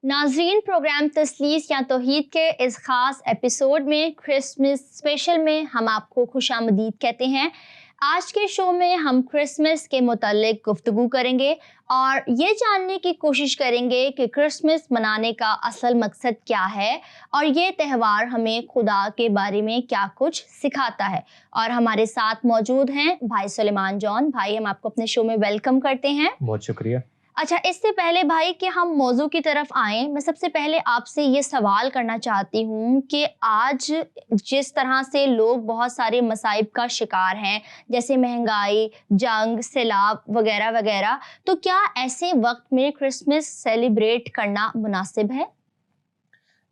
ناظرین، پروگرام تثلیث یا توحید کے اس خاص ایپیسوڈ میں کرسمس اسپیشل میں ہم آپ کو خوش آمدید کہتے ہیں۔ آج کے شو میں ہم کرسمس کے متعلق گفتگو کریں گے اور یہ جاننے کی کوشش کریں گے کہ کرسمس منانے کا اصل مقصد کیا ہے اور یہ تہوار ہمیں خدا کے بارے میں کیا کچھ سکھاتا ہے۔ اور ہمارے ساتھ موجود ہیں بھائی سلیمان جان۔ بھائی، ہم آپ کو اپنے شو میں ویلکم کرتے ہیں۔ بہت شکریہ۔ اچھا، اس سے پہلے بھائی کہ ہم موضوع کی طرف آئیں، میں سب سے پہلے آپ سے یہ سوال کرنا چاہتی ہوں کہ آج جس طرح سے لوگ بہت سارے مصائب کا شکار ہیں، جیسے مہنگائی، جنگ، سیلاب وغیرہ وغیرہ، تو کیا ایسے وقت میں کرسمس سیلیبریٹ کرنا مناسب ہے؟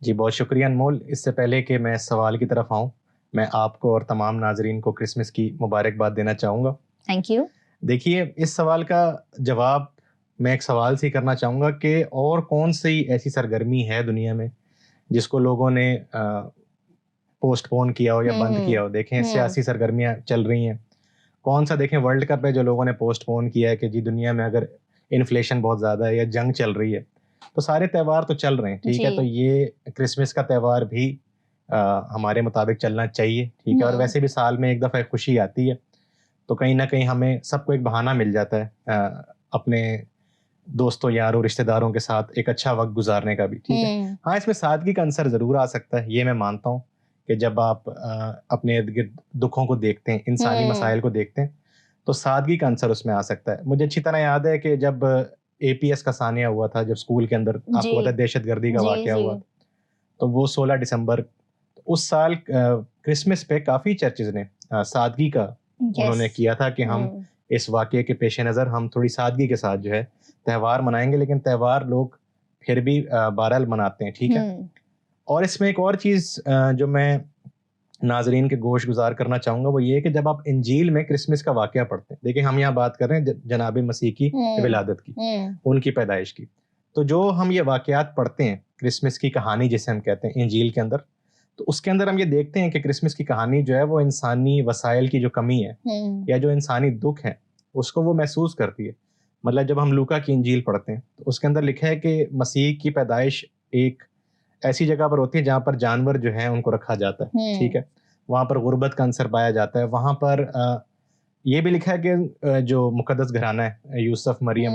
جی بہت شکریہ انمول۔ اس سے پہلے کہ میں سوال کی طرف آؤں، میں آپ کو اور تمام ناظرین کو کرسمس کی مبارکباد دینا چاہوں گا۔ Thank you. دیکھیے، اس سوال کا جواب میں ایک سوال سے کرنا چاہوں گا کہ اور کون سی ایسی سرگرمی ہے دنیا میں جس کو لوگوں نے پوسٹ پون کیا ہو یا بند کیا ہو۔ دیکھیں، سیاسی سرگرمیاں چل رہی ہیں، کون سا دیکھیں ورلڈ کپ ہے جو لوگوں نے پوسٹ پون کیا ہے کہ جی دنیا میں اگر انفلیشن بہت زیادہ ہے یا جنگ چل رہی ہے، تو سارے تہوار تو چل رہے ہیں، ٹھیک ہے۔ تو یہ کرسمس کا تہوار بھی ہمارے مطابق چلنا چاہیے، ٹھیک ہے۔ اور ویسے بھی سال میں ایک دفعہ خوشی آتی ہے، تو کہیں نہ کہیں ہمیں سب کو ایک بہانہ مل جاتا ہے اپنے دوستوں یاروں رشتہ داروں کے ساتھ ایک اچھا وقت گزارنے کا بھی، ٹھیک ہے۔ ہاں، اس میں سادگی کا عنصر ضرور آ سکتا ہے، یہ میں مانتا ہوں کہ جب آپ اپنے ارد گرد دکھوں کو دیکھتے ہیں، انسانی مسائل کو دیکھتے ہیں، تو سادگی کا عنصر اس میں آ سکتا ہے۔ مجھے اچھی طرح یاد ہے کہ جب APS کا ثانیہ ہوا تھا، جب اسکول کے اندر آپ کو پتا ہے دہشت گردی کا واقعہ ہوا، تو وہ 16 دسمبر اس سال کرسمس پہ کافی چرچز نے سادگی کا انہوں نے کیا تھا کہ ہم اس واقعے کے پیش نظر ہم تھوڑی سادگی کے ساتھ جو ہے تہوار منائیں گے، لیکن تہوار لوگ پھر بھی بہرحال مناتے ہیں، ٹھیک ہے۔ اور اس میں ایک اور چیز جو میں ناظرین کے گوش گزار کرنا چاہوں گا، وہ یہ کہ جب آپ انجیل میں کرسمس کا واقعہ پڑھتے ہیں، دیکھیں ہم یہاں بات کر رہے ہیں جناب مسیح کی ولادت کی، ان کی پیدائش کی، تو جو ہم یہ واقعات پڑھتے ہیں کرسمس کی کہانی جسے ہم کہتے ہیں انجیل کے اندر، تو اس کے اندر ہم یہ دیکھتے ہیں کہ کرسمس کی کہانی جو ہے وہ انسانی وسائل کی جو کمی ہے یا جو انسانی دکھ ہے اس کو وہ محسوس کرتی ہے۔ مطلب جب ہم لوکا کی انجیل پڑھتے ہیں تو اس کے اندر لکھا ہے کہ مسیح کی پیدائش ایک ایسی جگہ پر ہوتی ہے جہاں پر جانور جو ہیں ان کو رکھا جاتا ہے، ٹھیک ہے۔ وہاں پر غربت کا عنصر پایا جاتا ہے۔ وہاں پر یہ بھی لکھا ہے کہ جو مقدس گھرانہ ہے یوسف مریم،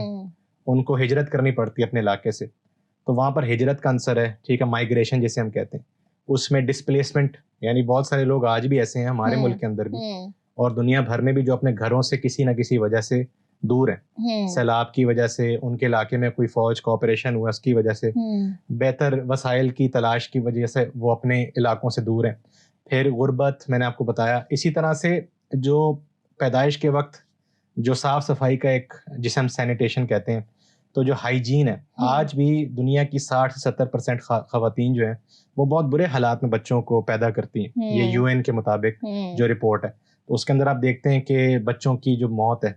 ان کو ہجرت کرنی پڑتی ہے اپنے علاقے سے، تو وہاں پر ہجرت کا عنصر ہے، ٹھیک ہے، مائیگریشن جسے ہم کہتے ہیں۔ اس میں ڈسپلیسمنٹ، یعنی بہت سارے لوگ آج بھی ایسے ہیں ہمارے ملک کے اندر بھی اور دنیا بھر میں بھی جو اپنے گھروں سے کسی نہ کسی وجہ سے دور ہیں، سیلاب کی وجہ سے، ان کے علاقے میں کوئی فوج کا آپریشن ہوا اس کی وجہ سے، بہتر وسائل کی تلاش کی وجہ سے وہ اپنے علاقوں سے دور ہیں۔ پھر غربت، میں نے آپ کو بتایا۔ اسی طرح سے جو پیدائش کے وقت جو صاف صفائی کا ایک جسے ہم سینیٹیشن کہتے ہیں، تو جو ہائیجین ہے، آج بھی دنیا کی 60 سے 70% خواتین جو ہیں وہ بہت برے حالات میں بچوں کو پیدا کرتی ہیں، یہ UN کے مطابق جو رپورٹ ہے۔ تو اس کے اندر آپ دیکھتے ہیں کہ بچوں کی جو موت ہے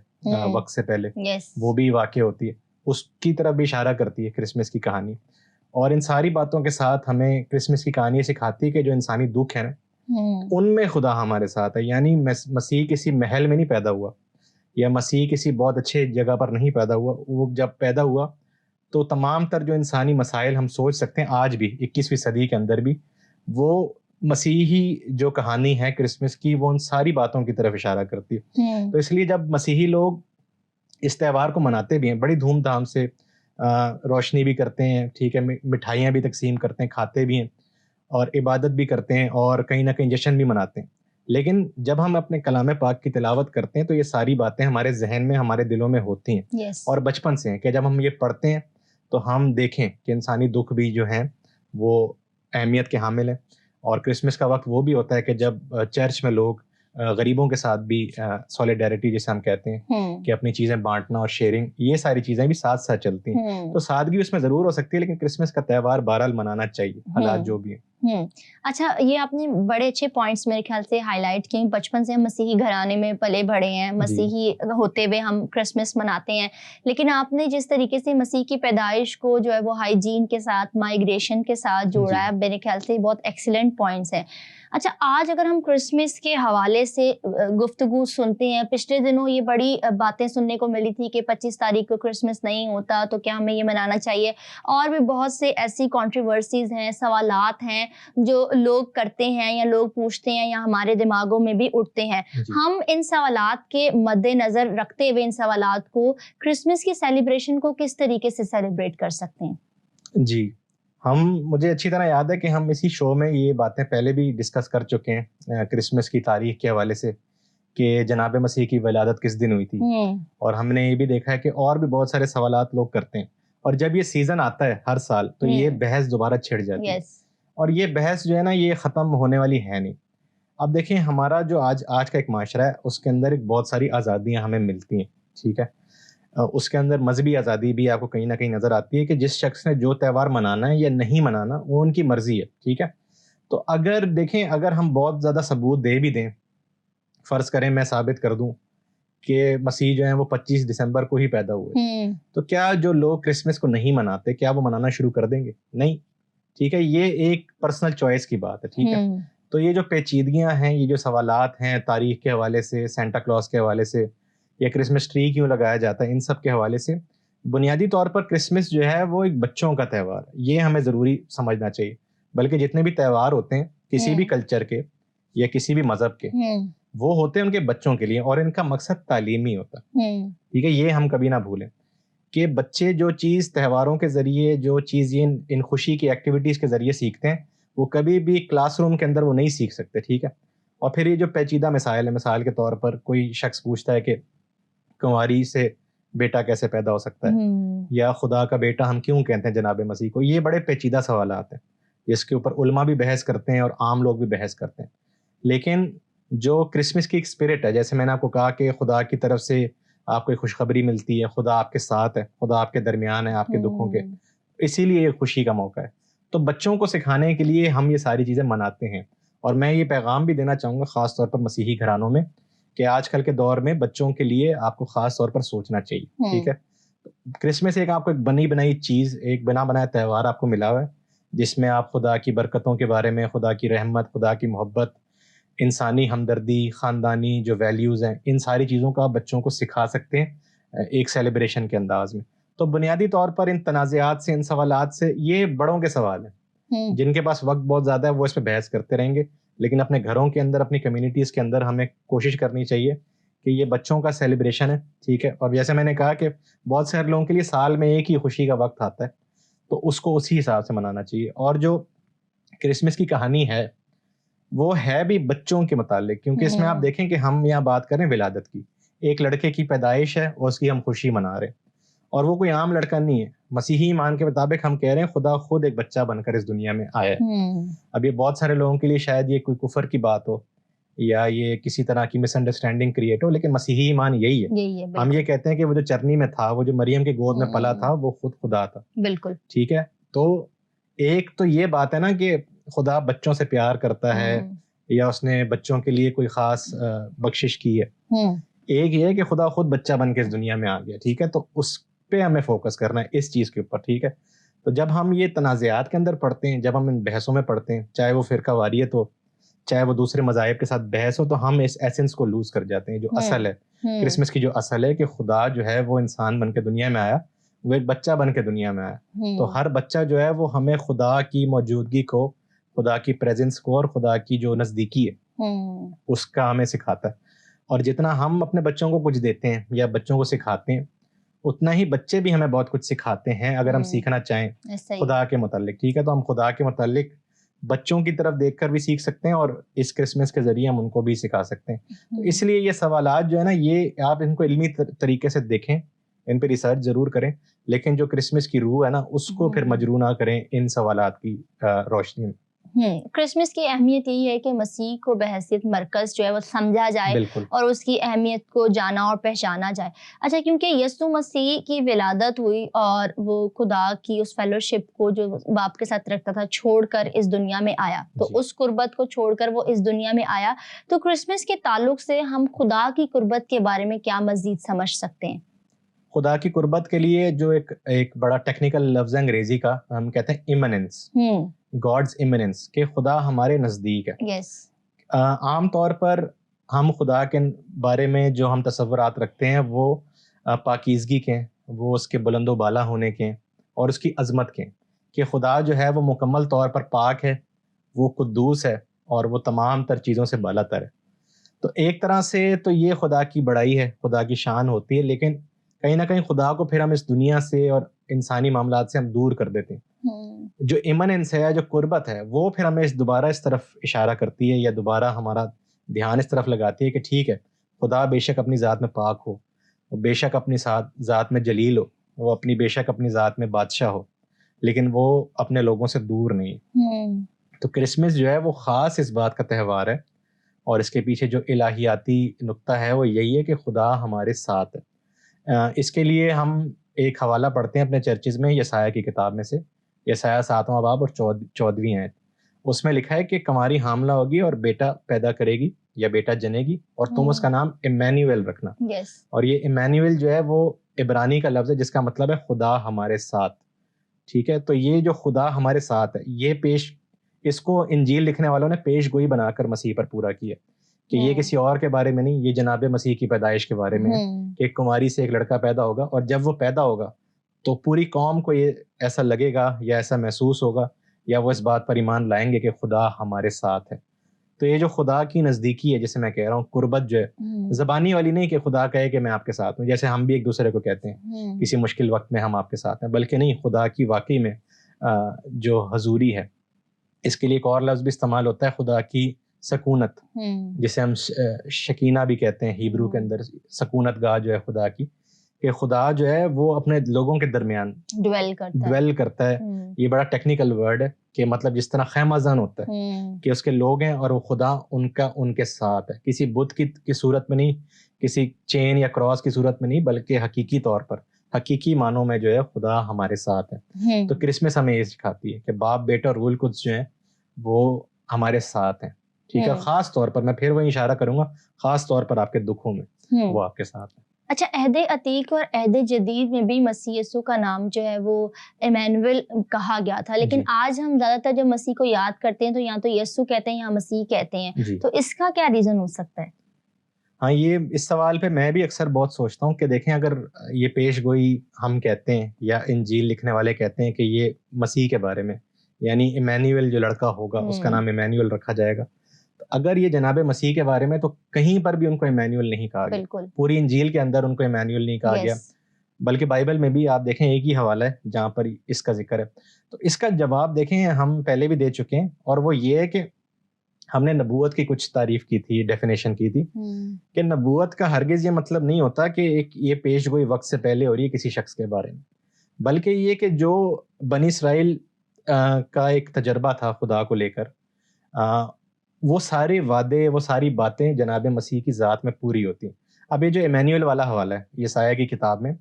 وقت سے پہلے، وہ بھی واقع ہوتی ہے، اس کی طرف بھی اشارہ کرتی ہے کرسمس کی کہانی۔ اور ان ساری باتوں کے ساتھ ہمیں کرسمس کی کہانی سکھاتی ہے کہ جو انسانی دکھ ہے نا، ان میں خدا ہمارے ساتھ ہے۔ یعنی مسیح کسی محل میں نہیں پیدا ہوا یا مسیح کسی بہت اچھے جگہ پر نہیں پیدا ہوا، وہ جب پیدا ہوا تو تمام تر جو انسانی مسائل ہم سوچ سکتے ہیں آج بھی 21ویں صدی کے اندر بھی، وہ مسیحی جو کہانی ہے کرسمس کی وہ ان ساری باتوں کی طرف اشارہ کرتی ہے۔ تو اس لیے جب مسیحی لوگ اس تہوار کو مناتے بھی ہیں بڑی دھوم دھام سے، روشنی بھی کرتے ہیں، ٹھیک ہے، مٹھائیاں بھی تقسیم کرتے ہیں، کھاتے بھی ہیں اور عبادت بھی کرتے ہیں اور کہیں نہ کہیں جشن بھی مناتے ہیں، لیکن جب ہم اپنے کلام پاک کی تلاوت کرتے ہیں تو یہ ساری باتیں ہمارے ذہن میں، ہمارے دلوں میں ہوتی ہیں اور بچپن سے ہیں کہ جب ہم یہ پڑھتے ہیں تو ہم دیکھیں کہ انسانی دکھ بھی جو ہیں وہ اہمیت کے حامل ہیں۔ اور کرسمس کا وقت وہ بھی ہوتا ہے کہ جب چرچ میں لوگ غریبوں کے ساتھ بھی سولیڈیرٹی جسے ہم کہتے ہیں کہ اپنی چیزیں بانٹنا اور شیئرنگ، یہ ساری چیزیں بھی ساتھ ساتھ چلتی ہیں۔ تو سادگی اس میں ضرور ہو سکتی ہے، لیکن کرسمس کا تہوار بہرحال منانا چاہیے، حالات جو بھی ہیں۔ اچھا، یہ آپ نے بڑے اچھے پوائنٹس میرے خیال سے ہائی لائٹ کیے۔ بچپن سے ہم مسیحی گھرانے میں پلے بڑھے ہیں، مسیحی ہوتے ہوئے ہم کرسمس مناتے ہیں، لیکن آپ نے جس طریقے سے مسیح کی پیدائش کو جو ہے وہ ہائیجین کے ساتھ، مائیگریشن کے ساتھ جوڑا ہے، میرے خیال سے بہت ایکسیلنٹ پوائنٹس ہیں۔ اچھا آج اگر ہم کرسمس کے حوالے سے گفتگو سنتے ہیں، پچھلے دنوں یہ بڑی باتیں سننے کو ملی تھی کہ 25 تاریخ کو کرسمس نہیں ہوتا تو کیا ہمیں یہ منانا چاہیے، اور بھی بہت سے ایسی کنٹروورسیز ہیں، سوالات ہیں جو لوگ کرتے ہیں یا لوگ پوچھتے ہیں یا ہمارے دماغوں میں بھی اٹھتے ہیں. ہم ان سوالات کے مد نظر رکھتے ہوئے ان سوالات کو کرسمس کی سیلیبریشن کو کس طریقے سے سیلیبریٹ کر سکتے ہیں؟ جی مجھے اچھی طرح یاد ہے کہ ہم اسی شو میں یہ باتیں پہلے بھی ڈسکس کر چکے ہیں کرسمس کی تاریخ کے حوالے سے کہ جناب مسیح کی ولادت کس دن ہوئی تھی. اور ہم نے یہ بھی دیکھا ہے کہ اور بھی بہت سارے سوالات لوگ کرتے ہیں، اور جب یہ سیزن آتا ہے ہر سال تو یہ بحث دوبارہ چھڑ جاتی ہے، اور یہ بحث جو ہے نا یہ ختم ہونے والی ہے نہیں. اب دیکھیں ہمارا جو آج کا ایک معاشرہ ہے اس کے اندر ایک بہت ساری آزادیاں ہمیں ملتی ہیں، ٹھیک ہے. اس کے اندر مذہبی آزادی بھی آپ کو کہیں نہ کہیں نظر آتی ہے کہ جس شخص نے جو تہوار منانا ہے یا نہیں منانا وہ ان کی مرضی ہے، ٹھیک ہے. تو اگر دیکھیں اگر ہم بہت زیادہ ثبوت دے بھی دیں، فرض کریں میں ثابت کر دوں کہ مسیح جو ہیں وہ 25 دسمبر کو ہی پیدا ہوئے، تو کیا جو لوگ کرسمس کو نہیں مناتے کیا وہ منانا شروع کر دیں گے؟ نہیں، ٹھیک ہے. یہ ایک پرسنل چوائس کی بات ہے، ٹھیک ہے. تو یہ جو پیچیدگیاں ہیں، یہ جو سوالات ہیں تاریخ کے حوالے سے، سینٹا کلاس کے حوالے سے، یا کرسمس ٹری کیوں لگایا جاتا ہے، ان سب کے حوالے سے بنیادی طور پر کرسمس جو ہے وہ ایک بچوں کا تہوار ہے، یہ ہمیں ضروری سمجھنا چاہیے. بلکہ جتنے بھی تہوار ہوتے ہیں کسی بھی کلچر کے یا کسی بھی مذہب کے، وہ ہوتے ہیں ان کے بچوں کے لیے، اور ان کا مقصد تعلیمی ہوتا ہے، ٹھیک ہے. یہ ہم کبھی نہ بھولیں کہ بچے جو چیز تہواروں کے ذریعے، جو چیز ان خوشی کی ایکٹیویٹیز کے ذریعے سیکھتے ہیں، وہ کبھی بھی کلاس روم کے اندر وہ نہیں سیکھ سکتے، ٹھیک ہے. اور پھر یہ جو پیچیدہ مسائل ہے، مثال کے طور پر کوئی شخص پوچھتا ہے کہ کنواری سے بیٹا کیسے پیدا ہو سکتا ہے، یا خدا کا بیٹا ہم کیوں کہتے ہیں جناب مسیح کو. یہ بڑے پیچیدہ سوالات ہیں جس کے اوپر علماء بھی بحث کرتے ہیں اور عام لوگ بھی بحث کرتے ہیں. لیکن جو کرسمس کی ایک اسپرٹ ہے، جیسے میں نے آپ کو کہا کہ خدا کی طرف سے آپ کو ایک خوشخبری ملتی ہے، خدا آپ کے ساتھ ہے، خدا آپ کے درمیان ہے آپ کے دکھوں کے، اسی لیے یہ خوشی کا موقع ہے. تو بچوں کو سکھانے کے لیے ہم یہ ساری چیزیں مناتے ہیں. اور میں یہ پیغام بھی دینا چاہوں گا خاص طور پر مسیحی گھرانوں میں کہ آج کل کے دور میں بچوں کے لیے آپ کو خاص طور پر سوچنا چاہیے، ٹھیک ہے. کرسمس ایک آپ کو ایک بنی بنائی چیز، ایک بنا بنایا تہوار آپ کو ملا ہوا ہے جس میں آپ خدا کی برکتوں کے بارے میں، خدا کی رحمت، خدا کی محبت، انسانی ہمدردی، خاندانی جو ویلیوز ہیں، ان ساری چیزوں کو آپ بچوں کو سکھا سکتے ہیں ایک سیلیبریشن کے انداز میں. تو بنیادی طور پر ان تنازعات سے، ان سوالات سے، یہ بڑوں کے سوال ہیں، جن کے پاس وقت بہت زیادہ ہے وہ اس پہ بحث کرتے رہیں گے. لیکن اپنے گھروں کے اندر، اپنی کمیونٹیز کے اندر ہمیں کوشش کرنی چاہیے کہ یہ بچوں کا سیلیبریشن ہے، ٹھیک ہے. اور جیسے میں نے کہا کہ بہت سارے لوگوں کے لیے سال میں ایک ہی خوشی کا وقت آتا ہے، تو اس کو اسی حساب سے منانا چاہیے. اور جو کرسمس کی کہانی ہے وہ ہے بھی بچوں کے متعلق، کیونکہ اس میں آپ دیکھیں کہ ہم یہاں بات کریں ولادت کی، ایک لڑکے کی پیدائش ہے اور اس کی ہم خوشی منا رہے ہیں. اور وہ کوئی عام لڑکا نہیں ہے، مسیحی ایمان کے مطابق ہم کہہ رہے ہیں خدا خود ایک بچہ بن کر اس دنیا میں آیا ہے. اب یہ بہت سارے لوگوں کے لیے شاید یہ کوئی کفر کی بات ہو یا یہ کسی طرح کی مس انڈرسٹینڈنگ کریٹ ہو، لیکن مسیحی ایمان یہی ہے. ہم یہ کہتے ہیں کہ وہ جو چرنی میں تھا، وہ جو مریم کی گود میں پلا تھا، وہ خود خدا تھا. بالکل ٹھیک ہے. تو ایک تو یہ بات ہے نا کہ خدا بچوں سے پیار کرتا ہے یا اس نے بچوں کے لیے کوئی خاص بخشش کی ہے. ایک یہ ہے کہ خدا خود بچہ بن کے اس دنیا میں آ گیا، ٹھیک ہے. تو اس پہ ہمیں فوکس کرنا ہے، اس چیز کے اوپر، ٹھیک ہے. تو جب ہم یہ تنازعات کے اندر پڑھتے ہیں، جب ہم ان بحثوں میں پڑھتے ہیں، چاہے وہ فرقہ واریت ہو، چاہے وہ دوسرے مذاہب کے ساتھ بحث ہو، تو ہم اس ایسنس کو لوز کر جاتے ہیں. جو اصل ہے کرسمس کی، جو اصل ہے کہ خدا جو ہے وہ انسان بن کے دنیا میں آیا، وہ ایک بچہ بن کے دنیا میں آیا. تو ہر بچہ جو ہے وہ ہمیں خدا کی موجودگی کو، خدا کی پریزنس کو، اور خدا کی جو نزدیکی ہے اس کا ہمیں سکھاتا ہے. اور جتنا ہم اپنے بچوں کو کچھ دیتے ہیں یا بچوں کو سکھاتے ہیں، اتنا ہی بچے بھی ہمیں بہت کچھ سکھاتے ہیں اگر ہم سیکھنا چاہیں خدا کے متعلق، ٹھیک ہے. تو ہم خدا کے متعلق بچوں کی طرف دیکھ کر بھی سیکھ سکتے ہیں، اور اس کرسمس کے ذریعے ہم ان کو بھی سکھا سکتے ہیں. تو اس لیے یہ سوالات جو ہے نا، یہ آپ ان کو علمی طریقے سے دیکھیں، ان پہ ریسرچ ضرور کریں، لیکن جو کرسمس کی روح ہے نا اس کو پھر مجروح نہ کریں ان سوالات کی روشنی میں. کرسمس کی اہمیت یہی ہے کہ مسیح کو بحیثیت مرکز جو ہے وہ سمجھا جائے اور اس کی اہمیت کو جانا اور پہچانا جائے. اچھا، کیونکہ یسوع مسیح کی ولادت ہوئی اور وہ خدا کی اس فیلوشپ کو جو باپ کے ساتھ رکھتا تھا چھوڑ کر اس دنیا میں آیا، تو اس قربت کو چھوڑ کر وہ اس دنیا میں آیا. تو کرسمس کے تعلق سے ہم خدا کی قربت کے بارے میں کیا مزید سمجھ سکتے ہیں؟ خدا کی قربت کے لیے جو ایک بڑا ٹیکنیکل لفظ ہے انگریزی کا، ہم کہتے ہیں ایمننس. گاڈز امیننس، کہ خدا ہمارے نزدیک ہے. یس. عام طور پر ہم خدا کے بارے میں جو ہم تصورات رکھتے ہیں وہ پاکیزگی کے ہیں، وہ اس کے بلند و بالا ہونے کے ہیں اور اس کی عظمت کے ہیں، کہ خدا جو ہے وہ مکمل طور پر پاک ہے، وہ قدوس ہے اور وہ تمام تر چیزوں سے بالا تر ہے. تو ایک طرح سے تو یہ خدا کی بڑائی ہے، خدا کی شان ہوتی ہے، لیکن کہیں نہ کہیں خدا کو پھر ہم اس دنیا سے اور انسانی معاملات سے ہم دور کر دیتے ہیں. جو ایمننس ہے، جو قربت ہے، وہ پھر ہمیں دوبارہ اس طرف اشارہ کرتی ہے یا دوبارہ ہمارا دھیان اس طرف لگاتی ہے کہ ٹھیک ہے، خدا بے شک اپنی ذات میں پاک ہو، وہ بے شک اپنی ذات میں جلیل ہو، وہ بے شک اپنی ذات میں بادشاہ ہو، لیکن وہ اپنے لوگوں سے دور نہیں ہے. تو کرسمس جو ہے وہ خاص اس بات کا تہوار ہے، اور اس کے پیچھے جو الہیاتی نقطہ ہے وہ یہی ہے کہ خدا ہمارے ساتھ ہے. اس کے لیے ہم ایک حوالہ پڑھتے ہیں اپنے چرچز میں یسایہ کی کتاب میں سے، یسایہ 7واں باب اور 14ویں آیت. اس میں لکھا ہے کہ کنواری حاملہ ہوگی اور بیٹا پیدا کرے گی یا بیٹا جنے گی، اور تم اس کا نام ایمینویل رکھنا. اور یہ ایمینویل جو ہے وہ عبرانی کا لفظ ہے جس کا مطلب ہے خدا ہمارے ساتھ. ٹھیک ہے، تو یہ جو خدا ہمارے ساتھ ہے، یہ اس کو انجیل لکھنے والوں نے پیش گوئی بنا کر مسیح پر پورا کیا کہ یہ کسی اور کے بارے میں نہیں، یہ جناب مسیح کی پیدائش کے بارے میں ہے کہ ایک کنواری سے ایک لڑکا پیدا ہوگا، اور جب وہ پیدا ہوگا تو پوری قوم کو یہ ایسا لگے گا یا ایسا محسوس ہوگا یا وہ اس بات پر ایمان لائیں گے کہ خدا ہمارے ساتھ ہے. تو یہ جو خدا کی نزدیکی ہے، جسے میں کہہ رہا ہوں قربت، جو ہے زبانی والی نہیں کہ خدا کہے کہ میں آپ کے ساتھ ہوں، جیسے ہم بھی ایک دوسرے کو کہتے ہیں کسی مشکل وقت میں ہم آپ کے ساتھ ہیں، بلکہ نہیں، خدا کی واقعی میں جو حضوری ہے. اس کے لیے ایک اور لفظ بھی استعمال ہوتا ہے، خدا کی سکونت، جسے ہم شکینہ بھی کہتے ہیں ہیبرو کے اندر، سکونت گاہ جو ہے خدا کی، کہ خدا جو ہے وہ اپنے لوگوں کے درمیان ڈویل کرتا ہے. یہ بڑا ٹیکنیکل ورڈ ہے کہ مطلب جس طرح خیمہ زن ہوتا ہے کہ اس کے لوگ ہیں اور وہ خدا ان کے ساتھ ہے، کسی بت کی صورت میں نہیں، کسی چین یا کراس کی صورت میں نہیں، بلکہ حقیقی طور پر، حقیقی معنوں میں جو ہے خدا ہمارے ساتھ ہے. تو کرسمس ہمیں یہ سکھاتی ہے کہ باپ، بیٹا اور روح القدس جو ہیں وہ ہمارے ساتھ ہیں. ٹھیک ہے، خاص طور پر میں پھر وہی اشارہ کروں گا، خاص طور پر آپ کے دکھوں میں وہ آپ کے ساتھ ہیں. اچھا، عہد عتیق اور عہد جدید میں بھی مسیح یسوع کا نام جو ہے وہ ایمینویل کہا گیا تھا، لیکن آج ہم زیادہ تر جب مسیح کو یاد کرتے ہیں تو یا تو یسوع کہتے ہیں یا مسیح کہتے ہیں. تو اس کا کیا ریزن ہو سکتا ہے؟ ہاں، یہ اس سوال پہ میں بھی اکثر بہت سوچتا ہوں کہ دیکھیں، اگر یہ پیش گوئی ہم کہتے ہیں یا انجیل لکھنے والے کہتے ہیں کہ یہ مسیح کے بارے میں، یعنی ایمینویل جو لڑکا ہوگا اس کا نام ایمینویل رکھا جائے گا، تو اگر یہ جناب مسیح کے بارے میں، تو کہیں پر بھی ان کو ایمینویل نہیں کہا گیا. پوری انجیل کے اندر ان کو ایمینویل نہیں کہا گیا، بلکہ بائبل میں بھی آپ دیکھیں ایک ہی حوالہ ہے جہاں پر اس کا ذکر ہے. تو اس کا جواب دیکھیں ہم پہلے بھی دے چکے ہیں، اور وہ یہ ہے کہ ہم نے نبوت کی کچھ تعریف کی تھی، ڈیفینیشن کی تھی کہ نبوت کا ہرگز یہ مطلب نہیں ہوتا کہ یہ پیش گوئی وقت سے پہلے ہو رہی ہے کسی شخص کے بارے میں، بلکہ یہ کہ جو بنی اسرائیل کا ایک تجربہ تھا خدا کو لے کر، وہ سارے وعدے، وہ ساری باتیں جناب مسیح کی ذات میں پوری ہوتی ہیں. اب یہ جو ایمینویل والا حوالہ ہے یسایہ کی کتاب میں،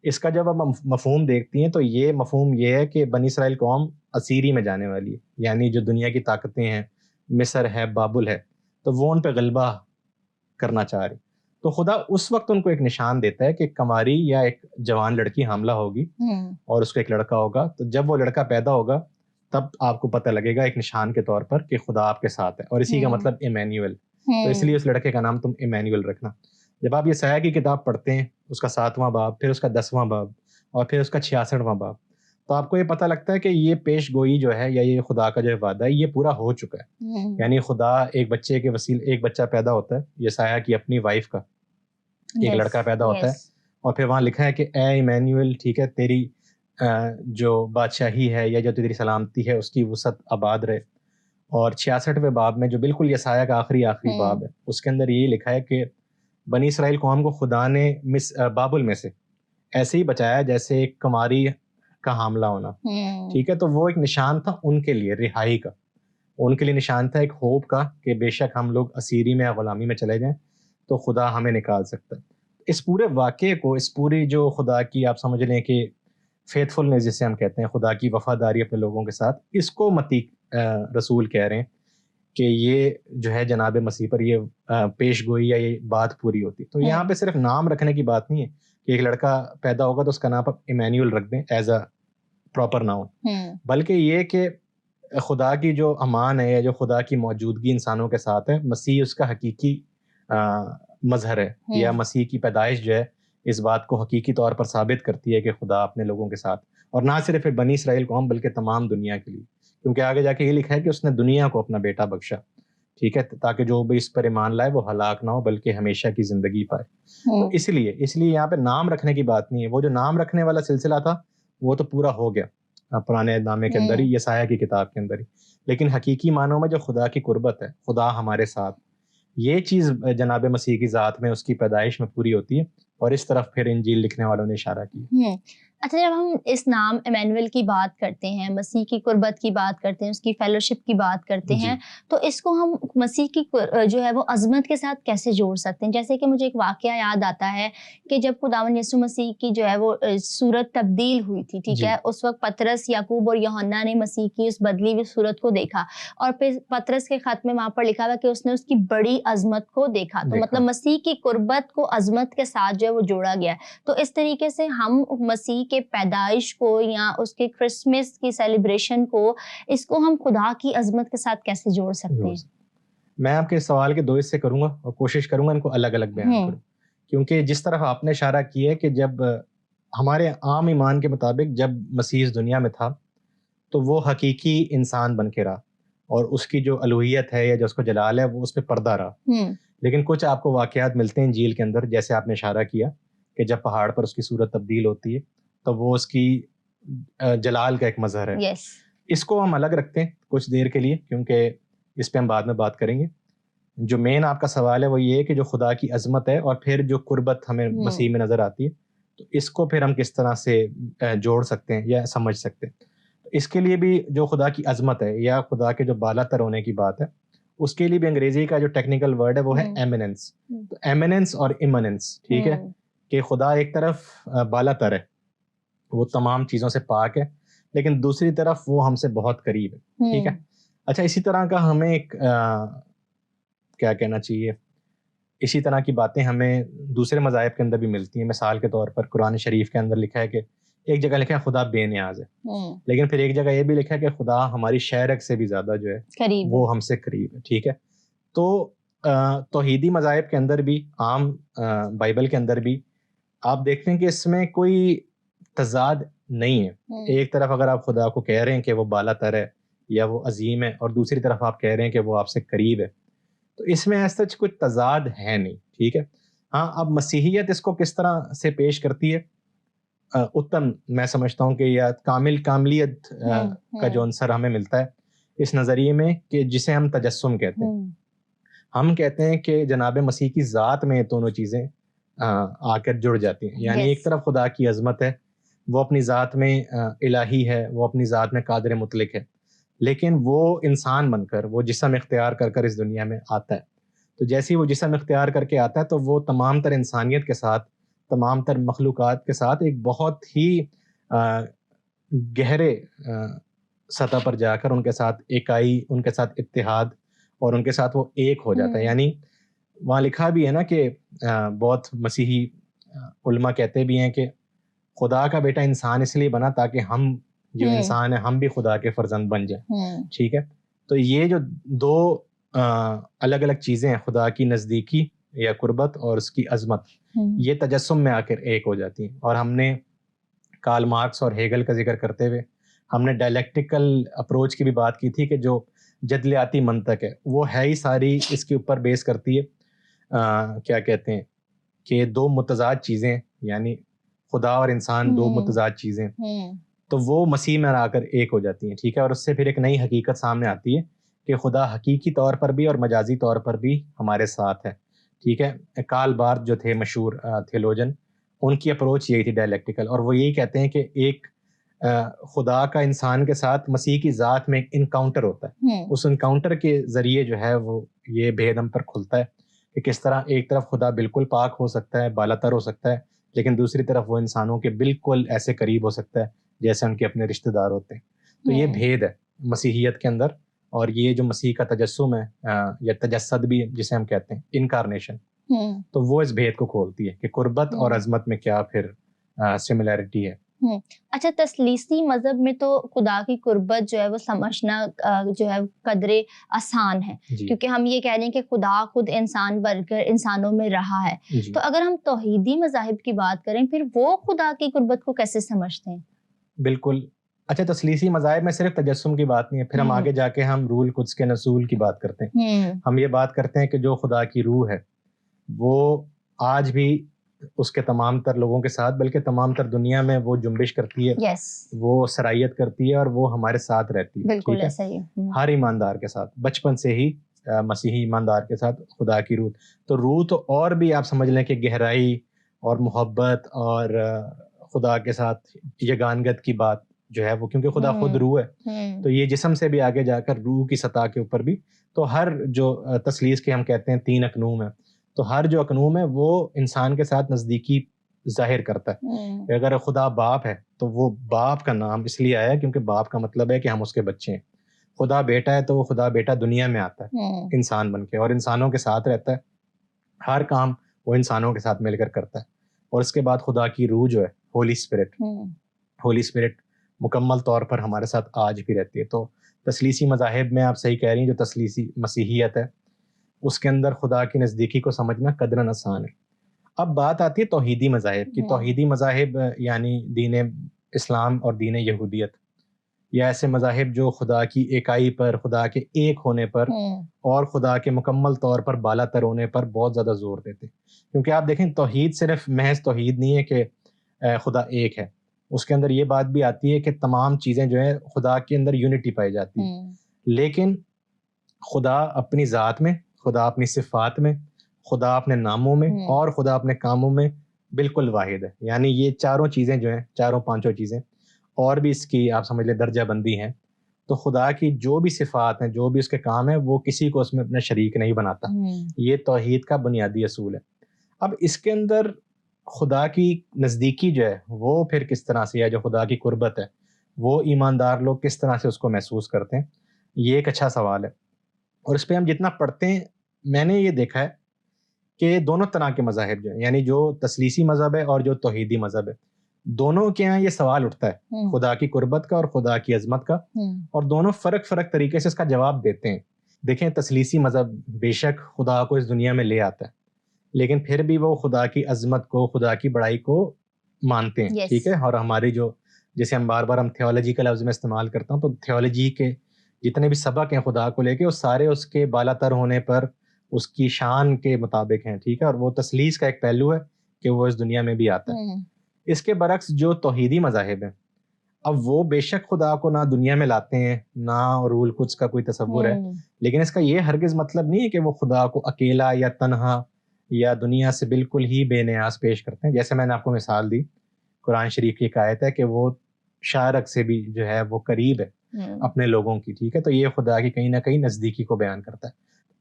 اس کا جب ہم مفہوم دیکھتی ہیں تو یہ مفہوم یہ ہے کہ بنی اسرائیل قوم اسیری میں جانے والی ہے، یعنی جو دنیا کی طاقتیں ہیں، مصر ہے، بابل ہے، تو وہ ان پہ غلبہ کرنا چاہ رہی. تو خدا اس وقت ان کو ایک نشان دیتا ہے کہ کماری یا ایک جوان لڑکی حاملہ ہوگی اور اس کو ایک لڑکا ہوگا. تو جب وہ لڑکا پیدا ہوگا تب آپ کو پتہ لگے گا ایک نشان کے طور پر کہ خدا آپ کے ساتھ ہے، اور اسی کا مطلب ایمینویل. تو اس لیے اس لڑکے کا نام تم ایمینویل رکھنا. جب آپ یسایہ کی کتاب پڑھتے ہیں، اس کا 7واں باب، پھر اس کا 10واں باب، اور پھر اس کا 66واں باب، تو آپ کو یہ پتہ لگتا ہے کہ یہ پیش گوئی جو ہے یا یہ خدا کا جو وعدہ ہے یہ پورا ہو چکا ہے. یعنی خدا ایک بچے کے وسیلے، ایک بچہ پیدا ہوتا ہے، یسایہ کی اپنی وائف کا ایک لڑکا پیدا ہوتا ہے، اور پھر وہاں لکھا ہے کہ اے ایمینویل، ٹھیک ہے، تیری جو بادشاہی ہے یا جو تیری سلامتی ہے اس کی وسعت آباد رہے. اور 66ویں باب میں جو بالکل یسایہ کا آخری باب ہے، اس کے اندر یہ لکھا ہے کہ بنی اسرائیل قوم کو خدا نے بابل میں سے ایسے ہی بچایا جیسے ایک کماری کا حاملہ ہونا. ٹھیک ہے، تو وہ ایک نشان تھا ان کے لیے رہائی کا، ان کے لیے نشان تھا ایک ہوپ کا کہ بے شک ہم لوگ اسیری میں یا غلامی میں چلے جائیں تو خدا ہمیں نکال سکتا ہے. اس پورے واقعے کو، اس پوری جو خدا کی آپ سمجھ لیں کہ فیتھفلنس جسے ہم کہتے ہیں، خدا کی وفاداری اپنے لوگوں کے ساتھ، اس کو متی رسول کہہ رہے ہیں کہ یہ جو ہے جناب مسیح پر یہ پیش گوئی یا یہ بات پوری ہوتی. تو یہاں پہ صرف نام رکھنے کی بات نہیں ہے کہ ایک لڑکا پیدا ہوگا تو اس کا نام آپ ایمینویل رکھ دیں ایز اے پراپر ناؤن، بلکہ یہ کہ خدا کی جو امان ہے یا جو خدا کی موجودگی انسانوں کے ساتھ ہے، مسیح اس کا حقیقی مظہر ہے، یا مسیح کی پیدائش جو ہے اس بات کو حقیقی طور پر ثابت کرتی ہے کہ خدا اپنے لوگوں کے ساتھ، اور نہ صرف بنی اسرائیل قوم بلکہ تمام دنیا کے لیے، کیونکہ آگے جا کے یہ لکھا ہے کہ اس نے دنیا کو اپنا بیٹا بخشا، ٹھیک ہے، تاکہ جو بھی اس پر ایمان لائے وہ ہلاک نہ ہو بلکہ ہمیشہ کی زندگی پائے۔ تو اس لیے یہاں پہ نام رکھنے کی بات نہیں ہے، وہ جو نام رکھنے والا سلسلہ تھا وہ تو پورا ہو گیا پرانے نامے کے اندر ہی، یسایہ کی کتاب کے اندر ہی، لیکن حقیقی معنوں میں جو خدا کی قربت ہے، خدا ہمارے ساتھ، یہ چیز جناب مسیح کی ذات میں، اس کی پیدائش میں پوری ہوتی ہے، اور اس طرف پھر انجیل لکھنے والوں نے اشارہ کیا۔ اچھا، جب ہم اس نام ایمینویل کی بات کرتے ہیں، مسیح کی قربت کی بات کرتے ہیں، اس کی فیلوشپ کی بات کرتے ہیں، تو اس کو ہم مسیح کی جو ہے وہ عظمت کے ساتھ کیسے جوڑ سکتے ہیں؟ جیسے کہ مجھے ایک واقعہ یاد آتا ہے کہ جب خداوند یسوع مسیح کی جو ہے وہ صورت تبدیل ہوئی تھی، ٹھیک ہے، اس وقت پطرس، یعقوب اور یوحنا نے مسیح کی اس بدلی ہوئی صورت کو دیکھا، اور پھر پطرس کے خط میں وہاں پر لکھا ہوا کہ اس نے اس کی بڑی عظمت کو دیکھا، تو مطلب مسیح کی قربت کو عظمت کے ساتھ جو ہے وہ جوڑا گیا ہے۔ تو اس طریقے سے ہم مسیح کے پیدائش کو یا اس کے کرسمس کی سیلیبریشن کو، اس کو ہم خدا کی عظمت کے ساتھ کیسے جوڑ سکتے ہیں؟ میں آپ کے سوال کے دو حصے کروں گا اور کوشش کروں گا ان کو الگ الگ بیان کروں، کیونکہ جس طرح آپ نے اشارہ کیا ہے کہ جب ہمارے عام ایمان کے مطابق جب مسیح اس دنیا میں تھا تو وہ حقیقی انسان بن کے رہا، اور اس کی جو الوہیت ہے یا جو اس کو جلال ہے وہ اس پہ پردہ رہا، لیکن کچھ آپ کو واقعات ملتے ہیں انجیل کے اندر، جیسے آپ نے اشارہ کیا کہ جب پہاڑ پر اس کی صورت تبدیل ہوتی ہے تو وہ اس کی جلال کا ایک مظہر ہے۔ اس کو ہم الگ رکھتے ہیں کچھ دیر کے لیے، کیونکہ اس پہ ہم بعد میں بات کریں گے۔ جو مین آپ کا سوال ہے وہ یہ ہے کہ جو خدا کی عظمت ہے اور پھر جو قربت ہمیں مسیح میں نظر آتی ہے، تو اس کو پھر ہم کس طرح سے جوڑ سکتے ہیں یا سمجھ سکتے ہیں۔ اس کے لیے بھی جو خدا کی عظمت ہے یا خدا کے جو بالا تر ہونے کی بات ہے، اس کے لیے بھی انگریزی کا جو ٹیکنیکل ورڈ ہے وہ ہے ایمیننس۔ تو ایمیننس اور ایمننس، ٹھیک ہے، کہ خدا ایک طرف بالا تر ہے، وہ تمام چیزوں سے پاک ہے، لیکن دوسری طرف وہ ہم سے بہت قریب ہے، ٹھیک ہے۔ اچھا، اسی طرح کا ہمیں ایک کیا کہنا چاہیے، اسی طرح کی باتیں ہمیں دوسرے مذاہب کے اندر بھی ملتی ہیں۔ مثال کے طور پر قرآن شریف کے اندر لکھا ہے کہ ایک جگہ لکھا ہے خدا بے نیاز ہے، لیکن پھر ایک جگہ یہ بھی لکھا ہے کہ خدا ہماری شہرک سے بھی زیادہ جو ہے وہ ہم سے قریب ہے، ٹھیک ہے۔ تو توحیدی مذاہب کے اندر بھی، عام بائبل کے اندر بھی آپ دیکھتے ہیں کہ اس میں کوئی تضاد نہیں ہے۔ ایک طرف اگر آپ خدا کو کہہ رہے ہیں کہ وہ بالا تر ہے یا وہ عظیم ہے، اور دوسری طرف آپ کہہ رہے ہیں کہ وہ آپ سے قریب ہے، تو اس میں ایسا کوئی تضاد ہے نہیں، ٹھیک ہے۔ ہاں، اب مسیحیت اس کو کس طرح سے پیش کرتی ہے، اتم میں سمجھتا ہوں کہ یا کاملیت کا جو عنصر ہمیں ملتا ہے اس نظریے میں، کہ جسے ہم تجسم کہتے ہیں۔ ہم کہتے ہیں کہ جناب مسیح کی ذات میں دونوں چیزیں آ کر جڑ جاتی ہیں، یعنی ایک طرف خدا کی عظمت ہے، وہ اپنی ذات میں الہی ہے، وہ اپنی ذات میں قادر مطلق ہے، لیکن وہ انسان بن کر، وہ جسم اختیار کر کر اس دنیا میں آتا ہے۔ تو جیسے ہی وہ جسم اختیار کر کے آتا ہے تو وہ تمام تر انسانیت کے ساتھ، تمام تر مخلوقات کے ساتھ ایک بہت ہی گہرے سطح پر جا کر ان کے ساتھ اکائی، ان کے ساتھ اتحاد، اور ان کے ساتھ وہ ایک ہو جاتا ہے۔ یعنی وہاں لکھا بھی ہے نا کہ بہت مسیحی علماء کہتے بھی ہیں کہ خدا کا بیٹا انسان اس لیے بنا تاکہ ہم جو انسان ہیں ہم بھی خدا کے فرزند بن جائیں، ٹھیک ہے۔ تو یہ جو دو الگ الگ چیزیں ہیں، خدا کی نزدیکی یا قربت اور اس کی عظمت، یہ تجسم میں آ کر ایک ہو جاتی ہیں۔ اور ہم نے کارل مارکس اور ہیگل کا ذکر کرتے ہوئے ہم نے ڈائلیکٹیکل اپروچ کی بھی بات کی تھی کہ جو جدلیاتی منطق ہے وہ ہے ہی ساری اس کے اوپر بیس کرتی ہے، کیا کہتے ہیں کہ دو متضاد چیزیں، یعنی خدا اور انسان دو متضاد چیزیں، تو وہ مسیح میں آ کر ایک ہو جاتی ہیں، ٹھیک ہے۔ اور اس سے پھر ایک نئی حقیقت سامنے آتی ہے کہ خدا حقیقی طور پر بھی اور مجازی طور پر بھی ہمارے ساتھ ہے، ٹھیک ہے۔ کارل بارتھ جو تھے مشہور تھیولوجن، ان کی اپروچ یہی تھی ڈائلیکٹیکل، اور وہ یہی کہتے ہیں کہ ایک خدا کا انسان کے ساتھ مسیح کی ذات میں ایک انکاؤنٹر ہوتا ہے، اس انکاؤنٹر کے ذریعے جو ہے وہ یہ بھید ہم پر کھلتا ہے کہ کس طرح ایک طرف خدا بالکل پاک ہو سکتا ہے، بالا تر ہو سکتا ہے، لیکن دوسری طرف وہ انسانوں کے بالکل ایسے قریب ہو سکتا ہے جیسے ان کے اپنے رشتہ دار ہوتے ہیں۔ تو یہ بھید ہے مسیحیت کے اندر، اور یہ جو مسیح کا تجسم ہے یا تجسد بھی جسے ہم کہتے ہیں، انکارنیشن، تو وہ اس بھید کو کھولتی ہے کہ قربت اور عظمت میں کیا پھر سملیرٹی ہے۔ اچھا، تثلیثی مذہب میں تو خدا کی قربت جو ہے وہ سمجھنا جو ہے قدرے آسان ہے، کیونکہ ہم یہ کہہ رہے ہیں کہ خدا خود انسان بن کر انسانوں میں رہا ہے. تو اگر ہم توحیدی مذاہب کی بات کریں پھر وہ خدا کی قربت کو کیسے سمجھتے ہیں؟ بالکل. اچھا، تثلیثی مذاہب میں صرف تجسم کی بات نہیں ہے، پھر ہم آگے جا کے ہم روح القدس کے نزول کی بات کرتے ہیں. ہم یہ بات کرتے ہیں کہ جو خدا کی روح ہے وہ آج بھی اس کے تمام تر لوگوں کے ساتھ، بلکہ تمام تر دنیا میں وہ جنبش کرتی ہے، وہ سرائیت کرتی ہے اور وہ ہمارے ساتھ رہتی ہے. بالکل ایسا ہی ہر ایماندار کے ساتھ، بچپن سے ہی مسیحی ایماندار کے ساتھ خدا کی روح. تو روح تو اور بھی آپ سمجھ لیں کہ گہرائی اور محبت اور خدا کے ساتھ یگانگت کی بات جو ہے وہ، کیونکہ خدا خود روح ہے تو یہ جسم سے بھی آگے جا کر روح کی سطح کے اوپر بھی. تو ہر جو تثلیث کے ہم کہتے ہیں 3 اقنوم ہیں، تو ہر جو اقنوم ہے وہ انسان کے ساتھ نزدیکی ظاہر کرتا ہے. اگر خدا باپ ہے تو وہ باپ کا نام اس لیے آیا کیونکہ باپ کا مطلب ہے کہ ہم اس کے بچے ہیں. خدا بیٹا ہے تو وہ خدا بیٹا دنیا میں آتا ہے انسان بن کے اور انسانوں کے ساتھ رہتا ہے، ہر کام وہ انسانوں کے ساتھ مل کر کرتا ہے. اور اس کے بعد خدا کی روح جو ہے ہولی اسپرٹ مکمل طور پر ہمارے ساتھ آج بھی رہتی ہے. تو تثلیثی مذاہب میں آپ صحیح کہہ رہی ہیں، جو تثلیثی مسیحیت ہے اس کے اندر خدا کی نزدیکی کو سمجھنا قدراً آسان ہے. اب بات آتی ہے توحیدی مذاہب کی. توحیدی مذاہب یعنی دین اسلام اور دین یہودیت، یا ایسے مذاہب جو خدا کی ایکائی پر، خدا کے ایک ہونے پر اور خدا کے مکمل طور پر بالا تر ہونے پر بہت زیادہ زور دیتے. کیونکہ آپ دیکھیں توحید صرف محض توحید نہیں ہے کہ خدا ایک ہے، اس کے اندر یہ بات بھی آتی ہے کہ تمام چیزیں جو ہیں خدا کے اندر یونٹی پائی جاتی ہے. لیکن خدا اپنی ذات میں، خدا اپنی صفات میں، خدا اپنے ناموں میں اور خدا اپنے کاموں میں بالکل واحد ہے. یعنی یہ چاروں چیزیں جو ہیں، چاروں پانچوں چیزیں اور بھی اس کی آپ سمجھ لیں درجہ بندی ہیں. تو خدا کی جو بھی صفات ہیں، جو بھی اس کے کام ہیں، وہ کسی کو اس میں اپنا شریک نہیں بناتا. یہ توحید کا بنیادی اصول ہے. اب اس کے اندر خدا کی نزدیکی جو ہے وہ پھر کس طرح سے ہے، جو خدا کی قربت ہے وہ ایماندار لوگ کس طرح سے اس کو محسوس کرتے ہیں، یہ ایک اچھا سوال ہے. اور اس پہ ہم جتنا پڑھتے ہیں، میں نے یہ دیکھا ہے کہ دونوں طرح کے مذاہب جو ہیں، یعنی جو تثلیثی مذہب ہے اور جو توحیدی مذہب ہے، دونوں کے یہاں یہ سوال اٹھتا ہے خدا کی قربت کا اور خدا کی عظمت کا، اور دونوں فرق طریقے سے اس کا جواب دیتے ہیں. دیکھیں، تثلیثی مذہب بے شک خدا کو اس دنیا میں لے آتا ہے، لیکن پھر بھی وہ خدا کی عظمت کو، خدا کی بڑائی کو مانتے ہیں. ٹھیک ہے. اور ہماری جو، جیسے ہم بار بار ہم تھیولوجی کا لفظ میں استعمال کرتا ہوں، تو تھیولوجی کے جتنے بھی سبق ہیں خدا کو لے کے، وہ سارے اس کے بالا تر ہونے پر، اس کی شان کے مطابق ہیں. ٹھیک ہے. اور وہ تثلیث کا ایک پہلو ہے کہ وہ اس دنیا میں بھی آتا ہے. اس کے برعکس جو توحیدی مذاہب ہیں، اب وہ بے شک خدا کو نہ دنیا میں لاتے ہیں، نہ روح القدس کا کوئی تصور ہے، لیکن اس کا یہ ہرگز مطلب نہیں ہے کہ وہ خدا کو اکیلا یا تنہا یا دنیا سے بالکل ہی بے نیاز پیش کرتے ہیں. جیسے میں نے آپ کو مثال دی، قرآن شریف کی ایک آیت ہے کہ وہ شارک سے بھی جو ہے وہ قریب ہے اپنے لوگوں کی. ٹھیک ہے. تو یہ خدا کی کہیں نہ کہیں نزدیکی کو بیان کرتا ہے.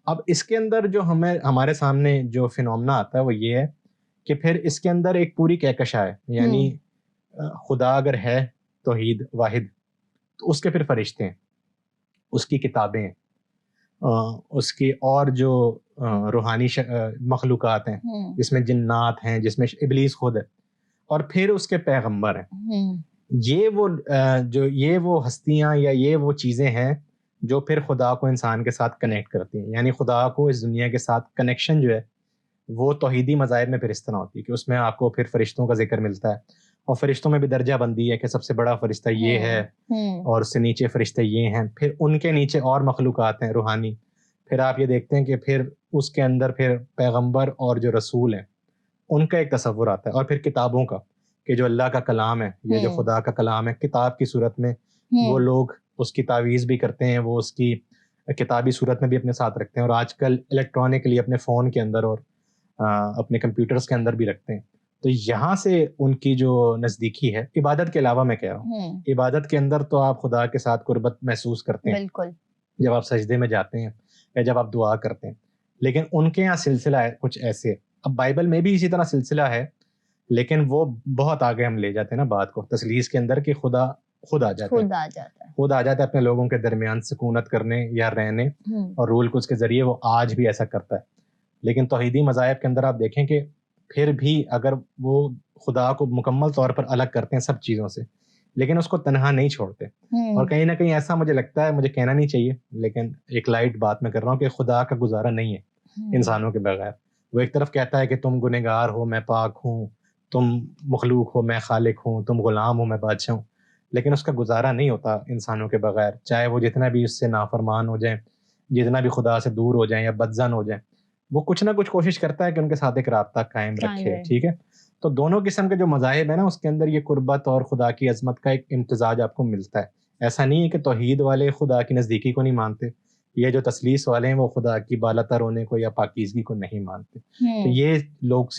اب اس کے اندر جو ہمارے سامنے جو فینومنا آتا ہے وہ یہ ہے کہ پھر اس کے اندر ایک پوری کہکشاں ہے. یعنی خدا اگر ہے توحید واحد، تو اس کے پھر فرشتے ہیں، اس کی کتابیں ہیں، اس کی اور جو روحانی مخلوقات ہیں، جس میں جنات ہیں، جس میں ابلیس خود ہے، اور پھر اس کے پیغمبر ہیں. یہ وہ ہستیاں یا یہ وہ چیزیں ہیں جو پھر خدا کو انسان کے ساتھ کنیکٹ کرتی ہیں. یعنی خدا کو اس دنیا کے ساتھ کنیکشن جو ہے وہ توحیدی مذاہب میں پھر اس طرح ہوتی ہے کہ اس میں آپ کو پھر فرشتوں کا ذکر ملتا ہے، اور فرشتوں میں بھی درجہ بندی ہے کہ سب سے بڑا فرشتہ یہ ہے اور اس سے نیچے فرشتے یہ ہیں، پھر ان کے نیچے اور مخلوقات ہیں روحانی. پھر آپ یہ دیکھتے ہیں کہ پھر اس کے اندر پھر پیغمبر اور جو رسول ہیں ان کا ایک تصور آتا ہے، اور پھر کتابوں کا کہ جو اللہ کا کلام ہے یا جو خدا کا کلام ہے کتاب کی صورت میں، وہ لوگ اس کی تعویذ بھی کرتے ہیں، وہ اس کی کتابی صورت میں بھی اپنے ساتھ رکھتے ہیں، اور آج کل الیکٹرانکلی اپنے فون کے اندر اور اپنے کمپیوٹرز کے اندر بھی رکھتے ہیں. تو یہاں سے ان کی جو نزدیکی ہے، عبادت کے علاوہ میں کہہ رہا ہوں، عبادت کے اندر تو آپ خدا کے ساتھ قربت محسوس کرتے ہیں بالکل جب آپ سجدے میں جاتے ہیں یا جب آپ دعا کرتے ہیں. لیکن ان کے یہاں سلسلہ ہے کچھ ایسے. اب بائبل میں بھی اسی طرح سلسلہ ہے، لیکن وہ بہت آگے ہم لے جاتے ہیں نا بات کو تثلیث کے اندر، کہ خدا خود آ جاتا ہے اپنے لوگوں کے درمیان سکونت کرنے یا رہنے، اور روح القدس کے ذریعے وہ آج بھی ایسا کرتا ہے. لیکن توحیدی مذاہب کے اندر آپ دیکھیں کہ پھر بھی اگر وہ خدا کو مکمل طور پر الگ کرتے ہیں سب چیزوں سے، لیکن اس کو تنہا نہیں چھوڑتے. اور کہیں نہ کہیں ایسا مجھے لگتا ہے، مجھے کہنا نہیں چاہیے لیکن ایک لائٹ بات میں کر رہا ہوں، کہ خدا کا گزارا نہیں ہے انسانوں کے بغیر. وہ ایک طرف کہتا ہے کہ تم گنہگار ہو میں پاک ہوں، تم مخلوق ہو میں خالق ہوں، تم غلام ہو میں بادشاہ ہوں، لیکن اس کا گزارا نہیں ہوتا انسانوں کے بغیر. چاہے وہ جتنا بھی اس سے نافرمان ہو جائیں، جتنا بھی خدا سے دور ہو جائیں یا بدظن ہو جائیں، وہ کچھ نہ کچھ کوشش کرتا ہے کہ ان کے ساتھ ایک رابطہ قائم رکھے. ٹھیک ہے، تو دونوں قسم کے جو مذاہب ہیں نا، اس کے اندر یہ قربت اور خدا کی عظمت کا ایک امتزاج آپ کو ملتا ہے. ایسا نہیں ہے کہ توحید والے خدا کی نزدیکی کو نہیں مانتے، یہ جو تثلیث والے ہیں وہ خدا کی بالاتر ہونے کو یا پاکیزگی کو نہیں مانتے. تو یہ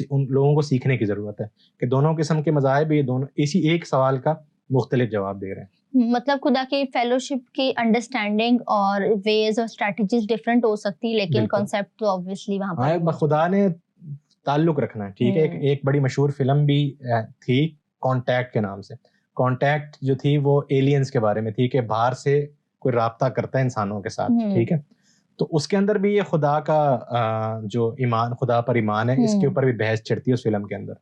ان لوگوں کو سیکھنے کی ضرورت ہے کہ دونوں قسم کے مذاہب یہ دونوں اسی ایک سوال کا مختلف جواب دے رہے ہیں. مطلب خدا کی فیلوشپ کی انڈرسٹینڈنگ اور ویز اور اسٹریٹجیز ڈفرینٹ ہو سکتی، لیکن کانسیپٹ تو obviously وہاں پر خدا نے تعلق رکھنا ہے. ٹھیک ہے، ایک بڑی مشہور فلم بھی تھی کانٹیکٹ کے نام سے. کانٹیکٹ جو تھی وہ ایلینز کے بارے میں تھی، کہ باہر سے کوئی رابطہ کرتا ہے انسانوں کے ساتھ. ٹھیک ہے، تو اس کے اندر بھی یہ خدا کا جو ایمان، خدا پر ایمان ہے، اس کے اوپر بھی بحث چڑھتی ہے اس فلم کے اندر.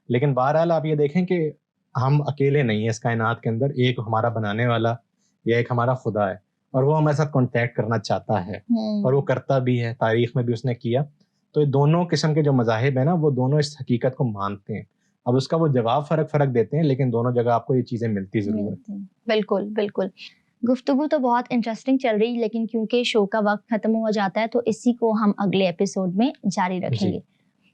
لیکن بہرحال آپ یہ دیکھیں کہ ہم اکیلے نہیں ہیں اس کائنات کے اندر، ایک ہمارا بنانے والا یا ایک ہمارا خدا ہے، اور وہ ہمارے ساتھ کانٹیکٹ کرنا چاہتا ہے، اور وہ کرتا بھی ہے، تاریخ میں بھی اس نے کیا. تو یہ دونوں قسم کے جو مذاہب ہیں نا، وہ دونوں اس حقیقت کو مانتے ہیں. اب اس کا وہ جواب فرق دیتے ہیں، لیکن دونوں جگہ آپ کو یہ چیزیں ملتی ضرور ہیں. بالکل بالکل. گفتگو تو بہت انٹرسٹنگ چل رہی، لیکن کیونکہ شو کا وقت ختم ہو جاتا ہے تو اسی کو ہم اگلے ایپیسوڈ میں جاری رکھیں گے.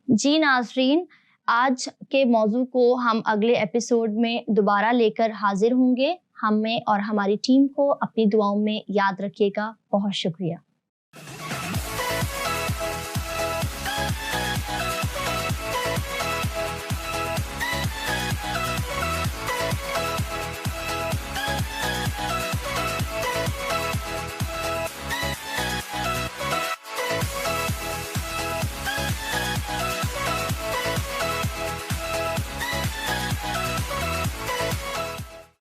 جی ناظرین، آج کے موضوع کو ہم اگلے ایپیسوڈ میں دوبارہ لے کر حاضر ہوں گے. ہمیں اور ہماری ٹیم کو اپنی دعاؤں میں یاد رکھیے گا. بہت شکریہ.